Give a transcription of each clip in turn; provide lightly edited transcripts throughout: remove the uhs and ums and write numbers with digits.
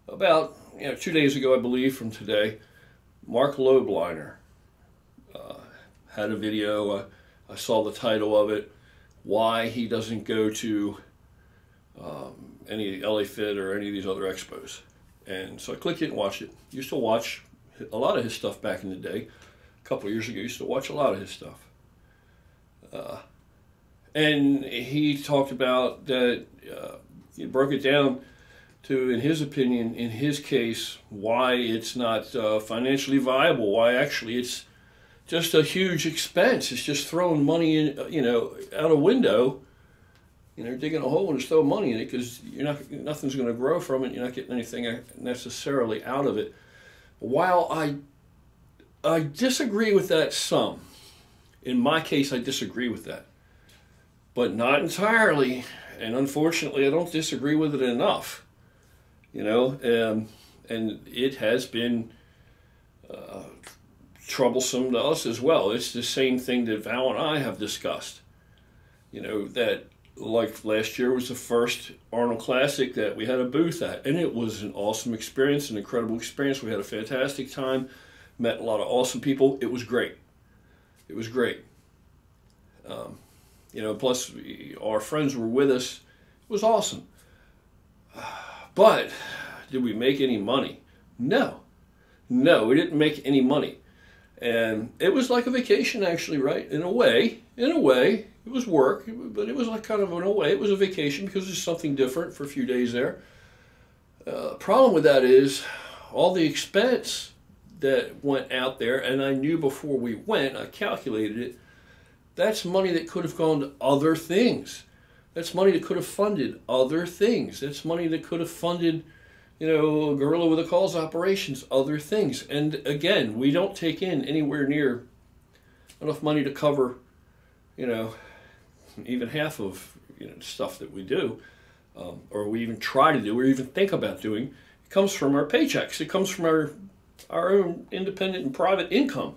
about 2 days ago, I believe, from today, Mark Lobliner had a video. I saw the title of it, why he doesn't go to any LA Fit or any of these other expos. And so I clicked it and watched it. Used to watch a lot of his stuff back in the day. A couple of years ago, used to watch a lot of his stuff. And he talked about that, he broke it down to, in his opinion, in his case, why it's not financially viable, why actually it's just a huge expense. It's just throwing money in, out a window, digging a hole and just throwing money in it, because nothing's going to grow from it. You're not getting anything necessarily out of it. While I disagree with that some, in my case, I disagree with that, but not entirely. And unfortunately, I don't disagree with it enough. And it has been troublesome to us as well. It's the same thing that Val and I have discussed. That like last year was the first Arnold Classic that we had a booth at, and it was an awesome experience, an incredible experience. We had a fantastic time, met a lot of awesome people. It was great. It was great. Plus our friends were with us. It was awesome. But did we make any money? No. No, we didn't make any money. And it was like a vacation, actually, right? In a way, it was work, but it was like kind of, in a way, it was a vacation because it's something different for a few days there. Problem with that is all the expense that went out there, and I knew before we went, I calculated it, that's money that could have gone to other things. That's money that could have funded other things. That's money that could have funded, Gorilla with a Cause operations, other things. And again, we don't take in anywhere near enough money to cover, even half of stuff that we do, or we even try to do, or even think about doing. It comes from our paychecks. It comes from our own independent and private income.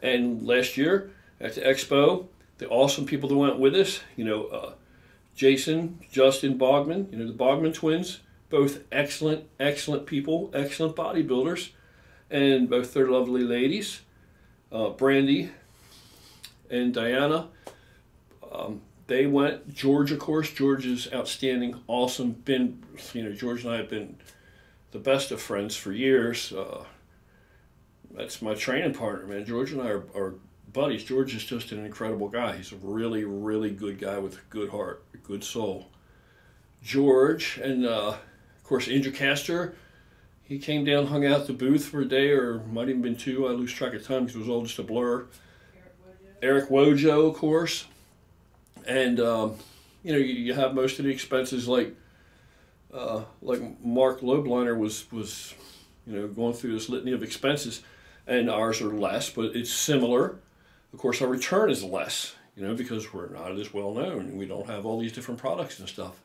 And last year at the Expo, the awesome people that went with us, Jason, Justin Bogman, the Bogman twins, both excellent people, excellent bodybuilders, and both their lovely ladies, Brandy and Diana. They went. George, of course. George is outstanding, awesome. George and I have been the best of friends for years. That's my training partner, man. George and I are buddies. George is just an incredible guy. He's a really, really good guy with a good heart, a good soul. George and, of course, Andrew Castor, he came down, hung out at the booth for a day, or might even been two. I lose track of time because it was all just a blur. Eric Wojo, of course. And, you have most of the expenses like Mark Lobliner was going through this litany of expenses, and ours are less, but it's similar. Of course, our return is less, because we're not as well known, and we don't have all these different products and stuff.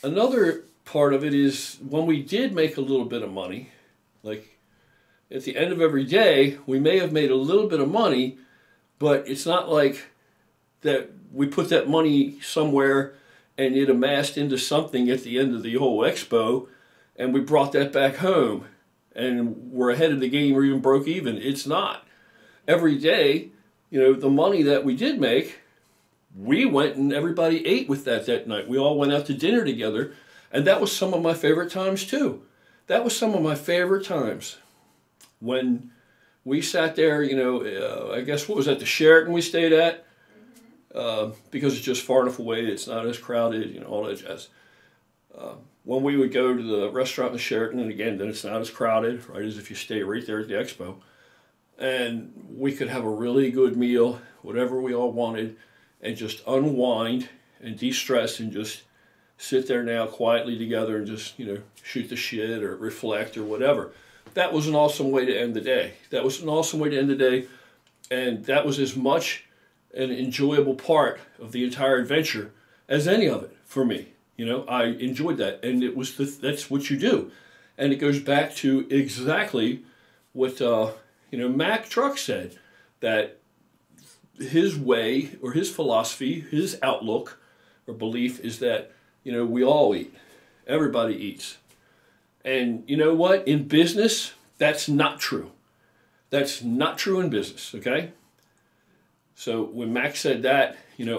Another part of it is when we did make a little bit of money, like at the end of every day, we may have made a little bit of money, but it's not like that we put that money somewhere and it amassed into something at the end of the whole expo, and we brought that back home and we're ahead of the game or even broke even. It's not. Every day, the money that we did make, we went and everybody ate with that night. We all went out to dinner together, and that was some of my favorite times too. That was some of my favorite times. When we sat there, I guess, what was that, the Sheraton we stayed at? Because it's just far enough away, it's not as crowded, all that jazz. When we would go to the restaurant in the Sheraton, and again, then it's not as crowded, right, as if you stay right there at the expo. And we could have a really good meal, whatever we all wanted, and just unwind and de-stress and just sit there now quietly together and just, shoot the shit or reflect or whatever. That was an awesome way to end the day. That was an awesome way to end the day, and that was as much an enjoyable part of the entire adventure as any of it for me. I enjoyed that, and it was that's what you do. And it goes back to exactly what Mack Truck said, that his way or his philosophy, his outlook or belief is that We all eat. Everybody eats. And you know what? In business, that's not true. That's not true in business, okay? So when Max said that,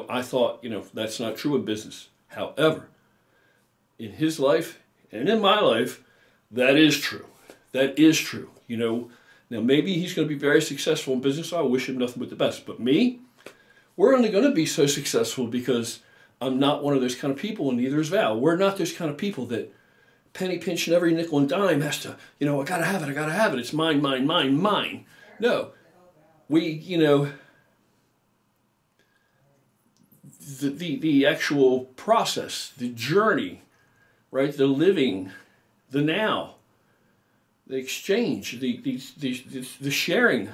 I thought, that's not true in business. However, in his life and in my life, that is true. That is true. Now maybe he's going to be very successful in business. So I wish him nothing but the best. But me, we're only going to be so successful because I'm not one of those kind of people, and neither is Val. We're not those kind of people that penny pinching every nickel and dime has to, I gotta have it. It's mine, mine, mine, mine. No, we, the actual process, the journey, right? The living, the now, the exchange, the sharing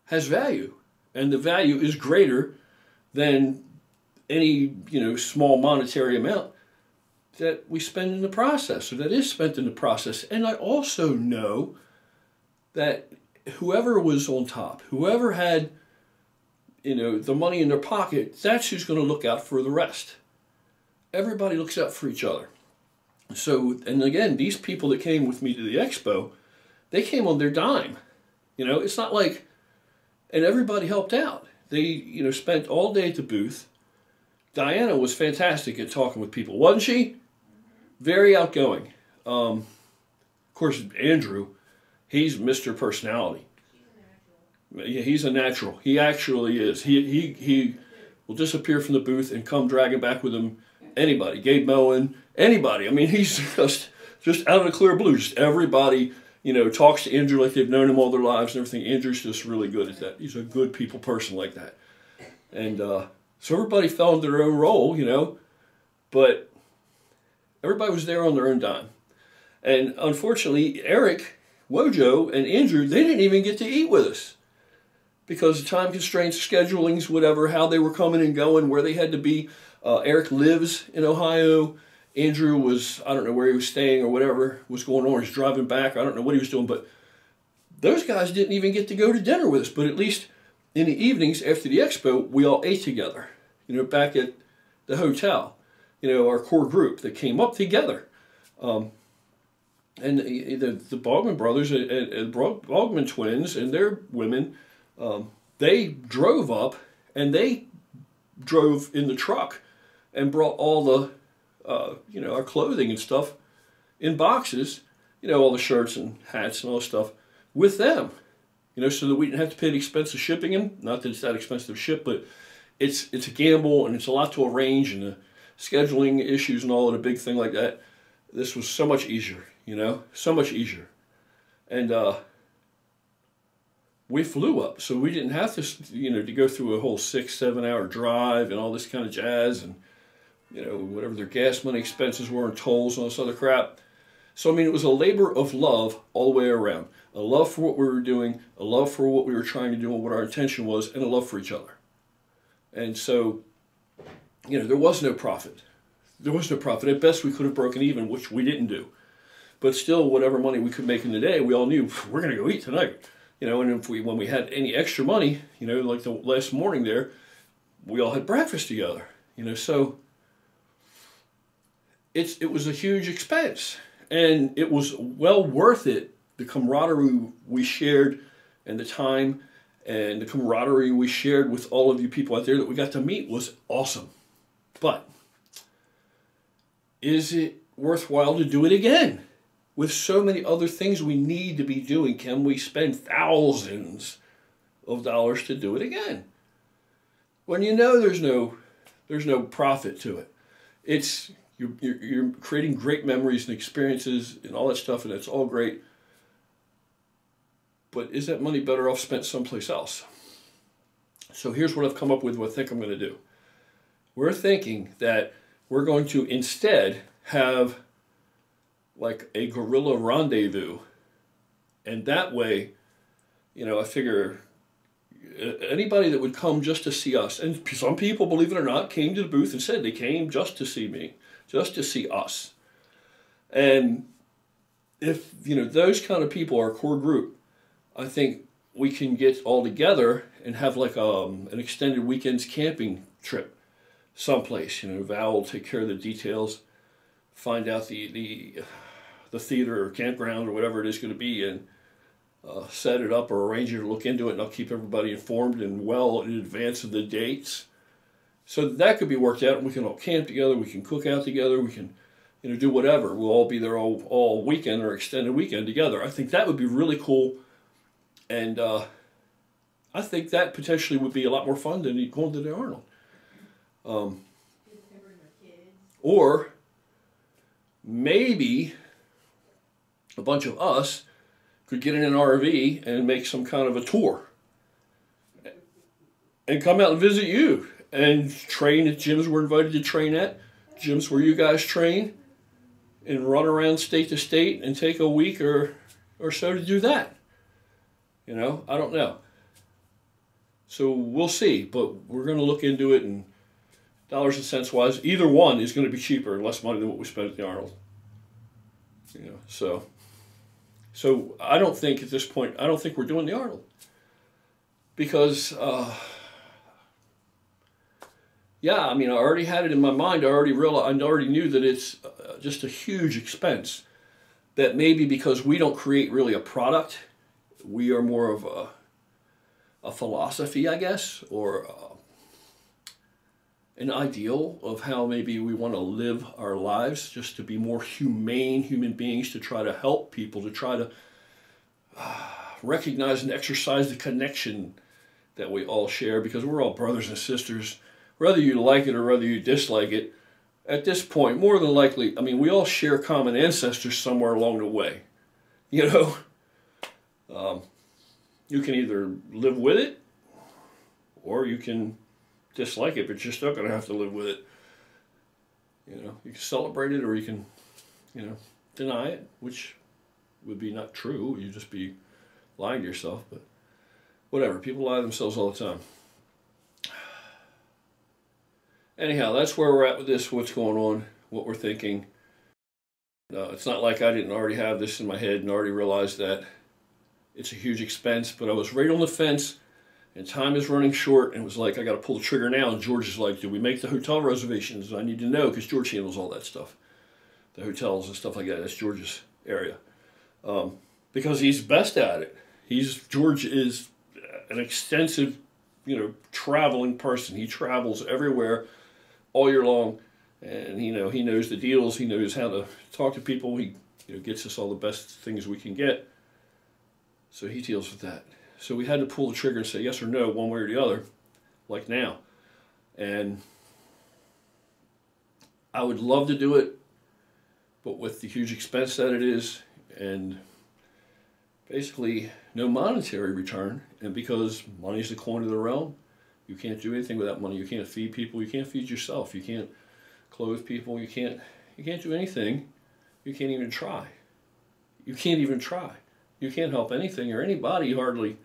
has value, and the value is greater than any small monetary amount that we spend in the process, or that is spent in the process. And I also know that whoever was on top, whoever had the money in their pocket, that's who's going to look out for the rest. Everybody looks out for each other. So, and again, these people that came with me to the expo, they came on their dime. It's not like, and everybody helped out. They, spent all day at the booth. Diana was fantastic at talking with people, wasn't she? Very outgoing. Of course, Andrew, he's Mr. Personality. Yeah, he's a natural. He actually is. He will disappear from the booth and come dragging back with him anybody. Gabe Moen, anybody. I mean, he's just out of the clear blue. Just everybody, talks to Andrew like they've known him all their lives and everything. Andrew's just really good at that. He's a good people person like that. And so everybody fell into their own role, but everybody was there on their own dime. And unfortunately, Eric, Wojo, and Andrew, they didn't even get to eat with us because of time constraints, schedulings, whatever, how they were coming and going, where they had to be. Eric lives in Ohio. Andrew was, I don't know where he was staying or whatever was going on. He's driving back. I don't know what he was doing, but those guys didn't even get to go to dinner with us. But at least in the evenings after the expo, we all ate together, back at the hotel, our core group that came up together. And the Bogman brothers and Bogman twins and their women, they drove up, and they drove in the truck and brought all the, our clothing and stuff in boxes, all the shirts and hats and all the stuff with them, so that we didn't have to pay the expense of shipping them. Not that it's that expensive to ship, but it's a gamble, and it's a lot to arrange, and the scheduling issues and all, and a big thing like that. This was so much easier, so much easier. And we flew up, so we didn't have to, to go through a whole 6-7 hour drive and all this kind of jazz, and, whatever their gas money expenses were and tolls and all this other crap. So, I mean, it was a labor of love all the way around. A love for what we were doing, a love for what we were trying to do and what our intention was, and a love for each other. And so, there was no profit. There was no profit. At best, we could have broken even, which we didn't do. But still, whatever money we could make in the day, we all knew, we're going to go eat tonight. And when we had any extra money, like the last morning there, we all had breakfast together. So it was a huge expense. And it was well worth it, the camaraderie we shared and the time and the camaraderie we shared with all of you people out there that we got to meet was awesome. But is it worthwhile to do it again? With so many other things we need to be doing, can we spend thousands of dollars to do it again? When there's no profit to it. It's you're creating great memories and experiences and all that stuff, and it's all great. But is that money better off spent someplace else? So here's what I've come up with, what I think I'm going to do. We're thinking that we're going to instead have like a guerrilla rendezvous. And that way, I figure anybody that would come just to see us, and some people, believe it or not, came to the booth and said they came just to see me, just to see us. And if, those kind of people are a core group, I think we can get all together and have like an extended weekends camping trip. someplace. You know, Val will take care of the details, find out the theater or campground or whatever it is going to be, and set it up or arrange it or look into it, and I'll keep everybody informed and well in advance of the dates. So that could be worked out, and we can all camp together, we can cook out together, we can, you know, do whatever. We'll all be there all weekend or extended weekend together. I think that would be really cool, and I think that potentially would be a lot more fun than going to the Arnold. Or maybe a bunch of us could get in an RV and make some kind of a tour and come out and visit you and train at gyms we're invited to train at, gyms where you guys train, and run around state to state and take a week or so to do that. You know, I don't know. So we'll see, but we're going to look into it, and dollars and cents wise, either one is going to be cheaper and less money than what we spent at the Arnold. You know, so I don't think at this point, I don't think we're doing the Arnold, because yeah, I mean, I already had it in my mind. I already knew that it's just a huge expense. That maybe because we don't create really a product, we are more of a philosophy, I guess, or an ideal of how maybe we want to live our lives, just to be more humane human beings, to try to help people, to try to recognize and exercise the connection that we all share, because we're all brothers and sisters. Whether you like it or whether you dislike it, at this point, more than likely, I mean, we all share common ancestors somewhere along the way. You know, you can either live with it, or you can dislike it, but you're still going to have to live with it. You know, you can celebrate it, or you can, you know, deny it, which would be not true. You'd just be lying to yourself, but whatever. People lie to themselves all the time. Anyhow, that's where we're at with this, what's going on, what we're thinking. It's not like I didn't already have this in my head and already realized that it's a huge expense, but I was right on the fence, and time is running short, and it was like, I got to pull the trigger now, and George is like, do we make the hotel reservations? I need to know, because George handles all that stuff. The hotels and stuff like that, that's George's area. Because he's best at it. George is an extensive, you know, traveling person. He travels everywhere all year long, and you know, he knows the deals, he knows how to talk to people, he, you know, gets us all the best things we can get, so he deals with that. So we had to pull the trigger and say yes or no, one way or the other, like now. And I would love to do it, but with the huge expense that it is, and basically no monetary return, and because money's the coin of the realm, you can't do anything without money. You can't feed people. You can't feed yourself. You can't clothe people. You can't do anything. You can't even try. You can't even try. You can't help anything or anybody hardly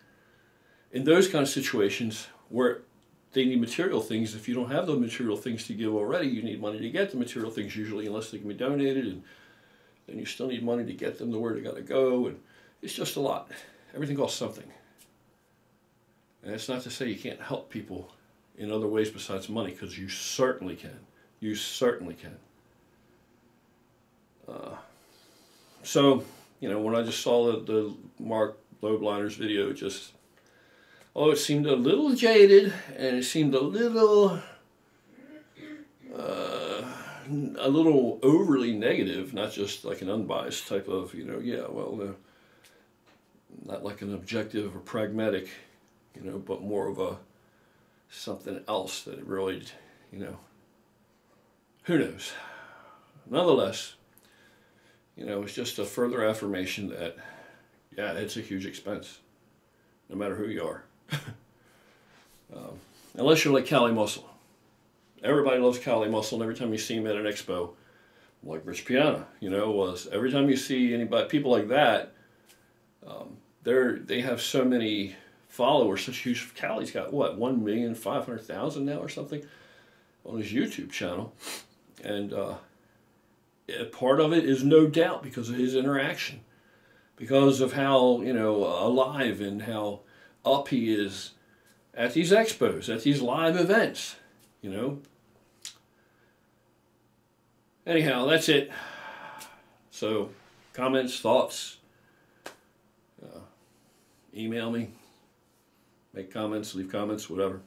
in those kind of situations where they need material things. If you don't have the material things to give already, you need money to get the material things usually, unless they can be donated, and then you still need money to get them to where they got to go, and it's just a lot. Everything costs something. And it's not to say you can't help people in other ways besides money, because you certainly can. You certainly can. So, you know, when I just saw the Mark Lobliner's video, it seemed a little jaded, and it seemed a little overly negative, not just like an unbiased type of, you know, yeah, well, not like an objective or pragmatic, you know, but more of something else that it really, you know, who knows. Nonetheless, you know, it's just a further affirmation that, yeah, it's a huge expense, no matter who you are. Unless you're like Cali Muscle. Everybody loves Cali Muscle, and every time you see him at an expo, like Rich Piana, you know, every time you see people like that, they have so many followers, such huge. Cali's got what, 1,500,000 now or something on his YouTube channel, and part of it is no doubt because of his interaction, because of how, you know, alive and how up he is at these expos, at these live events, you know. Anyhow, that's it. So, comments, thoughts, email me, make comments, leave comments, whatever.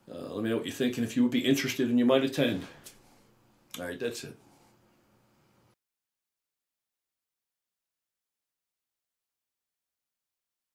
Let me know what you think and if you would be interested and you might attend. All right, that's it.